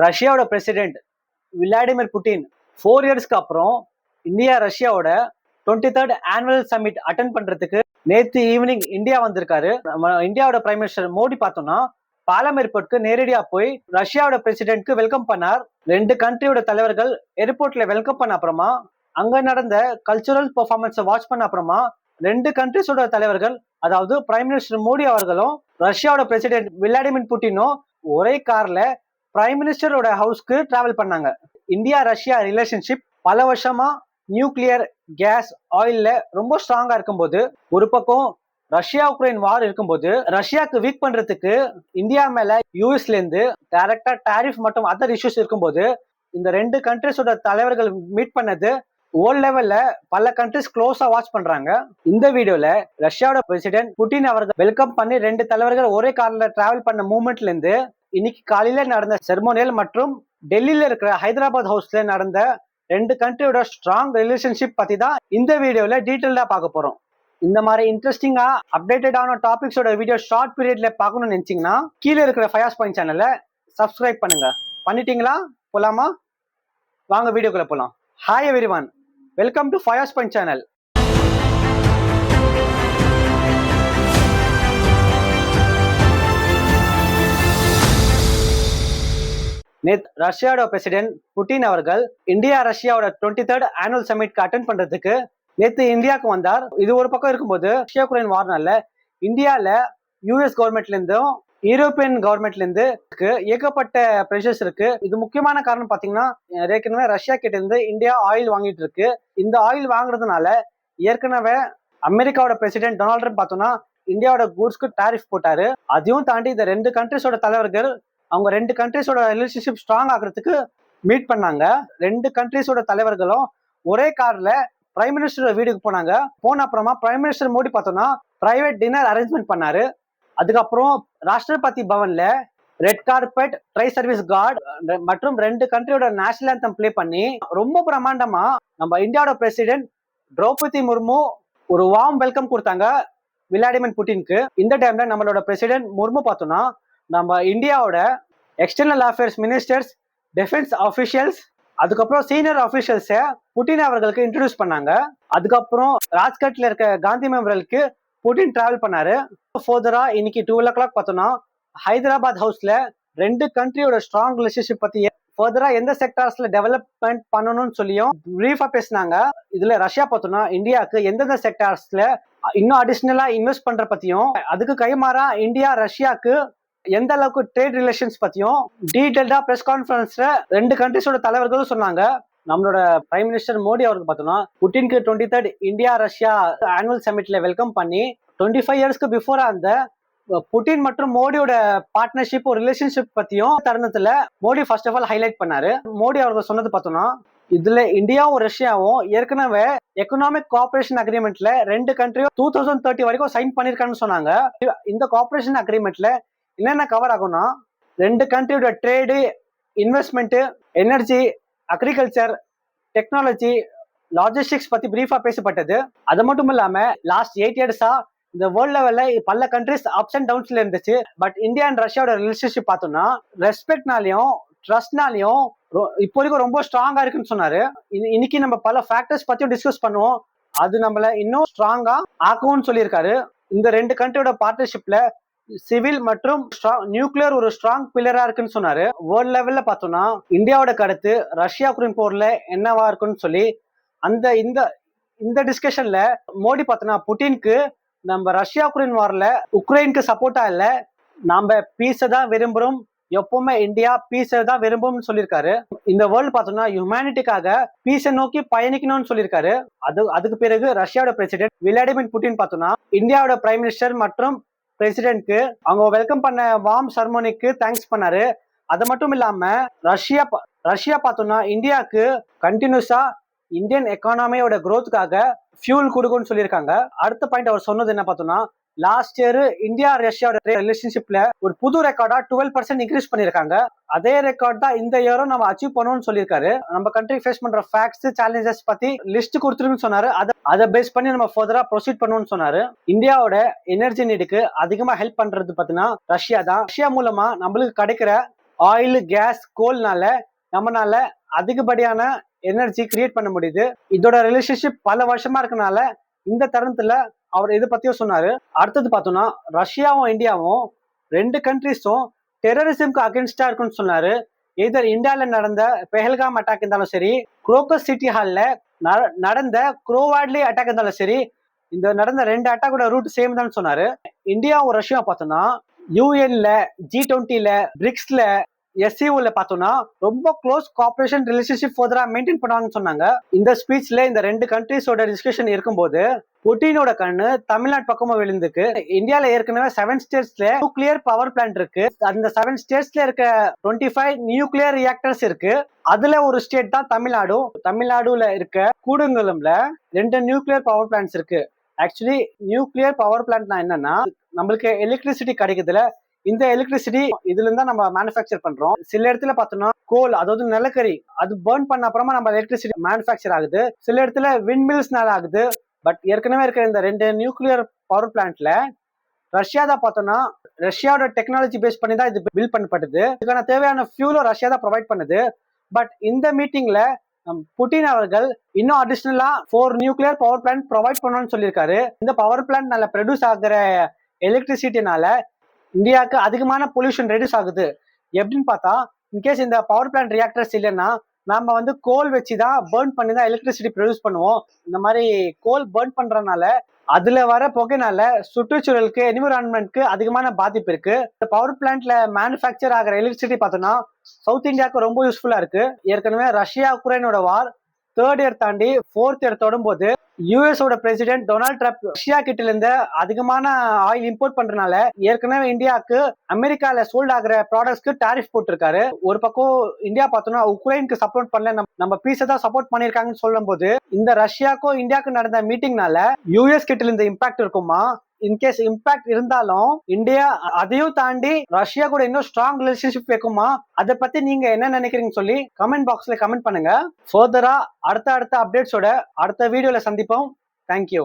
ரஷ்யாவோட president Vladimir Putin 4 இயர்ஸ்க்கு அப்புறம் இந்தியா ரஷ்யாவோட 23rd ஆனுவல் சமிட் அட்டென்ட் பண்றதுக்கு நேத்து ஈவினிங் இந்தியா வந்திருக்காரு. நம்ம இந்தியாவோட பிரைம் மினிஸ்டர் மோடி பார்த்தோம்னா பாலம் ஏர்போர்ட்க்கு நேரடியா போய் ரஷ்யாவோட பிரசிடென்ட்க்கு வெல்கம் பண்ணார். 2 கண்ட்ரியோட தலைவர்கள் ஏர்போர்ட்ல வெல்கம் பண்ண அப்புறமா அங்க நடந்த கல்ச்சுரல் பெர்ஃபார்மன்ஸை வாட்ச் பண்ண அப்புறமா 2 கண்ட்ரிஸோட தலைவர்கள், அதாவது பிரைம் மினிஸ்டர் மோடி அவர்களும் ரஷ்யாவோட பிரசிடென்ட் விளாடிமிர் புட்டினும் ஒரே கார்ல பிரைம் மினிஸ்டரோட ஹவுஸ்க்கு டிராவல் பண்ணாங்க. இந்தியா ரஷ்யா ரிலேஷன்ஷிப் பல வருஷமா நியூக்ளியர், கேஸ், ஆயில்ல ரொம்ப ஸ்ட்ராங்கா இருக்கும்போது, ஒரு பக்கம் ரஷ்யா உக்ரைன் வார் இருக்கும்போது ரஷ்யாக்கு வீக் பண்றதுக்கு இந்தியா மேல யூஎஸ்ல இருந்து டைரக்டா டாரிஃப் மற்றும் அதர் இஷ்யூஸ் இருக்கும்போது இந்த 2 கண்ட்ரிஸோட தலைவர்கள் மீட் பண்ணது வேர்ல்ட் லெவல்ல பல கண்ட்ரிஸ் க்ளோஸா வாட்ச் பண்றாங்க. இந்த வீடியோல ரஷ்யாவோட பிரசிடென்ட் புட்டின் அவர்கள் வெல்கம் பண்ணி 2 தலைவர்கள் ஒரே கார்ல டிராவல் பண்ண மூவ்மெண்ட்ல இருந்து இன்னைக்கு காலையில நடந்த செரமோனியல் மற்றும் டெல்லியில இருக்கிற ஹைதராபாத் ஹவுஸ்ல நடந்த 2 கண்ட்ரியோட ஸ்ட்ராங் ரிலேஷன்ஷிப் பத்தி தான் இந்த வீடியோல டீடைல்டா பார்க்க போறோம். இந்த மாதிரி இன்ட்ரெஸ்டிங்கா அப்டேட்டடான டாபிக்ஸோட வீடியோ ஷார்ட் பீரியட்ல பார்க்கணும்னு நினைச்சீங்கன்னா கீழே இருக்கிற ஃபயாஸ் பாயிண்ட் சேனலை சப்ஸ்கிரைப் பண்ணுங்க. பண்ணிட்டீங்களா? போலாமா? வாங்க வீடியோக்குள்ள போலாம். Hi everyone, welcome to Fayaz point channel. நேத்து ரஷ்யாவோட பிரசிடென்ட் புட்டின் அவர்கள் இந்தியா ரஷ்யாவோட 23rd ஆனுவல் சமிட்க்கு அட்டென்ட் பண்றதுக்கு நேத்து இந்தியாவுக்கு வந்தார். இது ஒரு பக்கம் இருக்கும்போது ரஷ்யா உக்ரைன் வார்னால இந்தியால யூஎஸ் கவர்மெண்ட்ல இருந்தும் யூரோப்பியன் கவர்மெண்ட்ல இருந்து ஏகப்பட்ட பிரஷர்ஸ் இருக்கு. இது முக்கியமான காரணம் பாத்தீங்கன்னா, ஏற்கனவே ரஷ்யா கிட்ட இருந்து இந்தியா ஆயில் வாங்கிட்டு இருக்கு. இந்த ஆயில் வாங்குறதுனால ஏற்கனவே அமெரிக்காவோட பிரசிடென்ட் டொனால்ட் ட்ரம்ப் பார்த்தோம்னா இந்தியாவோட கூட்ஸ்க்கு டாரிஃப் போட்டாரு. அதையும் தாண்டி இந்த 2 கண்ட்ரிஸோட தலைவர்கள் அவங்க 2 கண்ட்ரிஸோட ரிலேஷன்ஷிப் ஸ்ட்ராங் ஆகிறதுக்கு மீட் பண்ணாங்க. 2 கண்ட்ரிஸோட தலைவர்களும் ஒரே கார்ல பிரைம் மினிஸ்டரோட வீட்டுக்கு போனாங்க. போன அப்புறமா பிரைம் மினிஸ்டர் மோடி பார்த்தோம்னா பிரைவேட் டின்னர் அரேஞ்ச்மெண்ட் பண்ணாரு. அதுக்கப்புறம் ராஷ்டிரபதி பவன்ல red carpet, tri service guard மற்றும் 2 கண்ட்ரியோட நேஷனல் ஆந்தம் பிளே பண்ணி ரொம்ப பிரமாண்டமா நம்ம இந்தியாவோட பிரசிடென்ட் திரௌபதி முர்மு ஒரு வார்ம் வெல்கம் கொடுத்தாங்க விளாடிமிர் புட்டினுக்கு. இந்த டைம்ல நம்மளோட பிரசிடென்ட் முர்மு பார்த்தோம்னா நம்ம இந்தியாவோட external affairs ministers, defence officials, அதுக்கப்புறம் சீனியர் ஆஃபீஷியல்ஸை புட்டின் அவர்களுக்கு இன்ட்ரடியூஸ் பண்ணாங்க. அதுக்கப்புறம் ராஜ்கட்ல இருக்க காந்தி மெமோரியலுக்கு புட்டின் டிராவல் பண்ணாரு. ஃபர்தரா இன்னைக்கு 12 o'clock பார்த்தோம்னா ஹைதராபாத் ஹவுஸ்ல 2 கண்ட்ரியோட ஸ்ட்ராங் ரிலேஷன்ஷிப் பத்தி ஃபர்தரா எந்த செக்டார்ஸ்ல டெவலப்மெண்ட் பண்ணணும்னு சொல்லியும் பிரீஃபா பேசினாங்க. இதுல ரஷ்யா பார்த்தோம்னா இந்தியாவுக்கு எந்தெந்த செக்டார்ஸ்ல இன்னும் அடிஷனலா இன்வெஸ்ட் பண்ற பத்தியும், அதுக்கு கைமாறா இந்தியா ரஷ்யாக்கு எந்த அளவுக்கு ட்ரேட் ரிலேஷன்ஸ் பத்தியும் டீடைல்டா பிரஸ் கான்ஃபரன்ஸ்ல 2 கண்ட்ரிஸோட தலைவர்களும் சொன்னாங்க. நம்மளோட பிரைம் மினிஸ்டர் மோடி அவருக்கு பார்த்தோம்னா புட்டினுக்கு 23rd இந்தியா ரஷ்யா ஆனுவல் சமிட்ல வெல்கம் பண்ணி 25 இயர்ஸ்க்கு பிஃபோர் அந்த புட்டின் மற்றும் மோடியோட பார்ட்னர்ஷிப் ரிலேஷன்ஷிப் பத்தியும் தருணத்துல Modi first of all highlight பண்ணாரு. மோடி அவர்கள் சொன்னது பார்த்தோம்னா இதுல இந்தியாவும் ரஷ்யாவும் ஏற்கனவே எக்கனாமிக் கோஆபரேஷன் அக்ரிமெண்ட்ல 2 கண்ட்ரியும் 2030 வரைக்கும் சைன் பண்ணிருக்கான்னு சொன்னாங்க. இந்த கோஆபரேஷன் அக்ரிமெண்ட்ல என்னென்ன கவர் ஆகும்னா 2 கண்ட்ரியோட trade, investment, energy, agriculture, technology, logistics பத்தி பிரீஃபா பேசப்பட்டது. அது மட்டும் இல்லாம லாஸ்ட் 8 இயர்ஸா இந்த வேர்ல்ட் லெவல்ல பல கண்ட்ரிஸ் அப்ஸ் அண்ட் டவுன்ஸ்ல இருந்துச்சு. பட் இந்தியா அண்ட் ரஷ்யாவோட ரிலேஷன்ஷிப் பார்த்தோம்னா ரெஸ்பெக்ட்னாலையும் ட்ரஸ்ட்னாலையும் இப்போ வரைக்கும் ரொம்ப ஸ்ட்ராங்கா இருக்குன்னு சொன்னாரு. இன்னைக்கு நம்ம பல ஃபேக்டர்ஸ் பத்தியும் டிஸ்கஸ் பண்ணுவோம். அது நம்மள இன்னும் ஸ்ட்ராங்கா ஆக்கும்னு சொல்லியிருக்காரு. இந்த 2 கண்ட்ரியோட பார்ட்னர்ஷிப்ல சிவில் மற்றும் நியூக்ளியர் ஒரு ஸ்ட்ராங் பில்லரா இருக்குன்னு சொன்னாரு. வேர்ல்ட் லெவல்ல பார்த்தோம்னா இந்தியாவோட கருத்து ரஷ்யா உக்ரைன் போர்ல என்னவா இருக்குன்னு சொல்லி அந்த இந்த டிஸ்கஷன்ல மோடி பார்த்தோம்னா புட்டினுக்கு நம்ம ரஷ்யா உக்ரைன் வார்ல உக்ரைனுக்கு சப்போர்ட்டா இல்ல, நாம பீஸை தான் விரும்புறோம், எப்பவுமே இந்தியா பீஸை தான் விரும்பும்னு சொல்லியிருக்காரு. இந்த வேர்ல்டு பார்த்தோம்னா ஹியூமனிட்டிக்காக பீஸை நோக்கி பயணிக்கணும்னு சொல்லியிருக்காரு. அதுக்கு பிறகு ரஷ்யாவோட பிரசிடென்ட் விளாடிமிர் புட்டின் பார்த்தோம்னா இந்தியாவோட பிரைம் மினிஸ்டர் மற்றும் பிரசிடென்ட்க்கு அவங்க வெல்கம் பண்ண வார்ம் செரமோனிக்கு தேங்க்ஸ் பண்ணாரு. அது மட்டும் இல்லாம ரஷ்யா பார்த்தோம்னா இந்தியாவுக்கு கண்டினியூஸா இந்தியன் எக்கானமியோட growthக்காக ஃபியூல் கொடுக்கும்னு சொல்லியிருக்காங்க. அடுத்த பாயிண்ட் அவர் சொன்னது என்ன பார்த்தோம்னா லாஸ்ட் இயர் இந்தியா ரஷ்யாவோட ரிலேஷன்ஷிப்ல ஒரு புது ரெக்கார்டா 12% இன்க்ரீஸ் பண்ணிருக்காங்க. அதே ரெக்கார்ட் தான் இந்த இயரும் நம்ம அச்சீவ் பண்ணணும்னு சொல்லியிருக்காரு. நம்ம கண்ட்ரி ஃபேஸ் பண்ற ஃபேக்ட்ஸ், சேலஞ்சஸ் பத்தி லிஸ்ட் கொடுத்துருன்னு சொன்னாரு. அதை பேஸ் பண்ணி நம்ம ஃபர்தரா ப்ரொசீட் பண்ணணும்னு சொன்னாரு. இந்தியாவோட எனர்ஜி நீடுக்கு அதிகமா ஹெல்ப் பண்றது பாத்தீங்கன்னா ரஷ்யா தான். ரஷ்யா மூலமா நம்மளுக்கு கிடைக்கிற ஆயில், கேஸ், கோல்னால நம்மனால அதிகப்படியான எனர்ஜி கிரியேட் பண்ண முடியுது. இதோட ரிலேஷன்ஷிப் பல வருஷமா இருக்கனால இந்த தருணத்துல அவர் இதை பத்தியும் சொன்னாரு. அடுத்தது பார்த்தோம்னா ரஷ்யாவும் இந்தியாவும் ரெண்டு கண்ட்ரிஸும் டெரரிசம்க்கு அகேன்ஸ்டா இருக்குன்னு சொன்னாரு. எதர் இந்தியால நடந்த பெஹல்காம் அட்டாக் இருந்தாலும் சரி, குரோக்கஸ் சிட்டி ஹால்ல நடந்த குரோவாட்லி அட்டாக் இருந்தாலும் சரி, இந்த நடந்த ரெண்டு அட்டாக்கோட ரூட் சேம் தான் சொன்னாரு. இந்தியாவும் ரஷ்யா பார்த்தோம்னா யூஎன்ல, G20ல, பிரிக்ஸ்ல, SCOல பார்த்தோம்னா ரொம்ப க்ளோஸ் கோஆபரேஷன் ரிலேஷன்ஷிப் ஃபர்தரா மெயின்டைன் பண்ணுவாங்கன்னு சொன்னாங்க. இந்த ஸ்பீச்ல இந்த ரெண்டு கண்ட்ரிஸோட டிஸ்கஷன் இருக்கும்போது புட்டினோட கண்ணு தமிழ்நாடு பக்கமா விழுந்துக்கு. இந்தியால ஏற்கனவே 7 ஸ்டேட்ஸ்ல நியூக்ளியர் பவர் பிளான்ட் இருக்கு. அந்த 7 ஸ்டேட்ஸ்ல இருக்க 25 நியூக்ளியர் ரியாக்டர்ஸ் இருக்கு. அதுல ஒரு ஸ்டேட் தான் தமிழ்நாடு. தமிழ்நாடுல இருக்க கூடங்குளம்ல 2 நியூக்ளியர் பவர் பிளான்ட்ஸ் இருக்கு. ஆக்சுவலி நியூக்ளியர் பவர் பிளான்ட்னா என்னன்னா, நம்மளுக்கு எலக்ட்ரிசிட்டி கிடைக்குதுல, இந்த எலக்ட்ரிசிட்டி இதுல இருந்தா நம்ம மேனுஃபேக்சர் பண்றோம். சில இடத்துல பார்த்தோம்னா கோல், அதாவது நிலக்கரி, அது பர்ன் பண்ண அப்புறமா நம்ம எலக்ட்ரிசிட்டி மேனுஃபேக்சர் ஆகுது. சில இடத்துல விண்ட் மில்ஸ்னால ஆகுது. பட் ஏற்கனவே இருக்கிற இந்த 2 நியூக்ளியர் பவர் பிளான்ட்ல ரஷ்யா தான் பார்த்தோம்னா ரஷ்யாவோட டெக்னாலஜி பேஸ் பண்ணி தான் இது பில்ட் பண்ணப்பட்டது. இதுக்கான தேவையான ஃபியூலும் ரஷ்யா தான் ப்ரொவைட் பண்ணுது. பட் இந்த மீட்டிங்ல புட்டின் அவர்கள் இன்னும் அடிஷனலா 4 நியூக்ளியர் பவர் பிளான்ட் ப்ரொவைட் பண்ணணும்னு சொல்லியிருக்காரு. இந்த பவர் பிளான்ட் நல்ல ப்ரொடியூஸ் ஆகிற எலக்ட்ரிசிட்டினால இந்தியாவுக்கு அதிகமான பொல்யூஷன் ரெடியூஸ் ஆகுது. எப்படின்னு பார்த்தா, இன்கேஸ் இந்த பவர் பிளான்ட் ரியாக்டர்ஸ் இல்லைன்னா நம்ம வந்து கோல் வச்சுதான் பர்ன் பண்ணி தான் எலக்ட்ரிசிட்டி ப்ரொடியூஸ் பண்ணுவோம். இந்த மாதிரி கோல் பர்ன் பண்றதுனால அதுல வர புகைனால சுற்றுச்சூழலுக்கு, என்விரான்மெண்ட்க்கு அதிகமான பாதிப்பு இருக்கு. இந்த பவர் பிளான்ட்ல மேனுஃபேக்சர் ஆகிற எலக்ட்ரிசிட்டி பார்த்தோம்னா சவுத் இந்தியாவுக்கு ரொம்ப யூஸ்ஃபுல்லா இருக்கு. ஏற்கனவே ரஷ்யா உக்ரைனோட வார் 3rd இயர் தாண்டி 4th இயர் தொடும்போது யூஎஸோட பிரசிடென்ட் டொனால்ட் ட்ரம்ப் ரஷ்யா கிட்ட இருந்து அதிகமான ஆயில் இம்போர்ட் பண்றதுனால ஏற்கனவே இந்தியாவுக்கு அமெரிக்கால சோல்ட் ஆகிற ப்ராடக்ட்ஸ்க்கு டாரிஃப் போட்டிருக்காரு. ஒரு பக்கம் இந்தியா பார்த்தோம்னா உக்ரைனுக்கு சப்போர்ட் பண்ணல, நம்ம பீஸை தான் சப்போர்ட் பண்ணிருக்காங்கன்னு சொல்லும் போது இந்த ரஷ்யாக்கும் இந்தியாவுக்கும் நடந்த மீட்டிங்னால யூஎஸ் கிட்ட இருந்து இம்பாக்ட் இருக்குமா? இன்கேஸ் இம்பாக்ட் இருந்தாலும் இந்தியா அதையும் தாண்டி ரஷ்யா கூட இன்னும் ஸ்ட்ராங் ரிலேஷன்ஷிப் வைக்குமா? அதை பத்தி நீங்க என்ன நினைக்கிறீங்கன்னு சொல்லி கமெண்ட் பாக்ஸ்ல கமெண்ட் பண்ணுங்க. ஃபர்தரா அடுத்த அப்டேட்ஸோட அடுத்த வீடியோல சந்திப்போம். தேங்க்யூ.